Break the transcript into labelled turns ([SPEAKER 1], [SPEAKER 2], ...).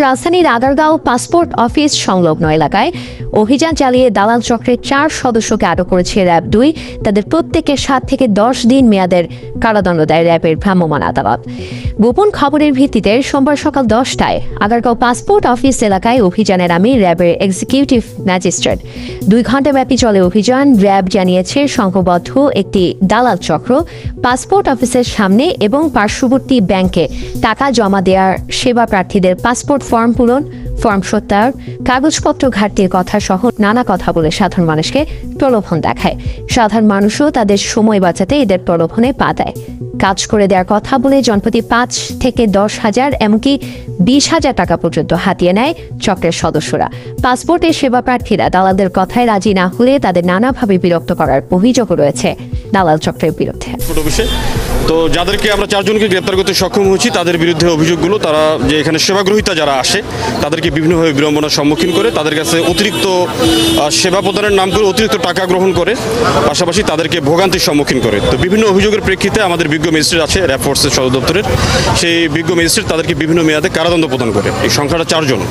[SPEAKER 1] রাজধানীর Agargaon passport office সংলগ্ন এলাকায় অভিযান চালিয়ে দালাল চক্রের 4 সদস্যকে আটক করেছে র্যাব-2। তাদের প্রত্যেকে 7 থেকে 10 দিন মেয়াদের কারাদণ্ড দেয় র্যাবের ভ্রাম্যমাণ আদালত। গোপন খবরের ভিত্তিতে সোমবার সকাল 10টায় আগারগাঁও পাসপোর্ট অফিস এলাকায় অভিযানের নামে র্যাবের এক্সিকিউটিভ ম্যাজিস্ট্রেট। 2 ঘণ্টাব্যাপী চলে অভিযান। র্যাব জানিয়েছে সংঘবদ্ধ একটি দালাল চক্র পাসপোর্ট অফিসের সামনে এবং পার্শ্ববর্তী ব্যাংকে টাকা জমা দেওয়ার সেবা প্রার্থীদের পাসপোর্ট ফর্ম পূরণ, ফর্ম সত্যায়ন, কাগজপত্র ঘাটতির কথা সহ নানা কথা বলে সাধারণ মানুষকে প্রলোভন দেখায়। সাধারণ মানুষও তাদের সময় বাঁচাতে এদের প্রলোভনে পা দেয়। কাজ করে দেওয়ার কথা বলে জনপ্রতি 5 থেকে 10 হাজার এমনকি 20,000 টাকা পর্যন্ত হাতিয়ে নেয় চক্রের সদস্যরা। পাসপোর্টের সেবা প্রার্থীরা দালালদের কথায় রাজি না হলে তাদের নানাভাবে বিরক্ত করার অভিযোগ রয়েছে দালাল চক্রের বিরুদ্ধে।
[SPEAKER 2] তো যাদেরকে আমরা 4 জনকে গ্রেপ্তার করতে সক্ষম হয়েছি তাদের বিরুদ্ধে অভিযোগগুলো, তারা যে এখানে সেবাগ্রহীতা যারা আসে তাদেরকে বিভিন্নভাবে বিড়ম্বনার সম্মুখীন করে, তাদের কাছে অতিরিক্ত সেবা প্রদানের নাম করে অতিরিক্ত টাকা গ্রহণ করে, পাশাপাশি তাদেরকে ভোগান্তির সম্মুখীন করে। তো বিভিন্ন অভিযোগের প্রেক্ষিতে আমাদের বিজ্ঞ ম্যাজিস্ট্রেট আছে র্যাব ফোর্সের সদর দপ্তরের, সেই বিজ্ঞ ম্যাজিস্ট্রেট তাদেরকে বিভিন্ন মেয়াদে কারাদণ্ড প্রদান করে। এই সংখ্যাটা 4 জন।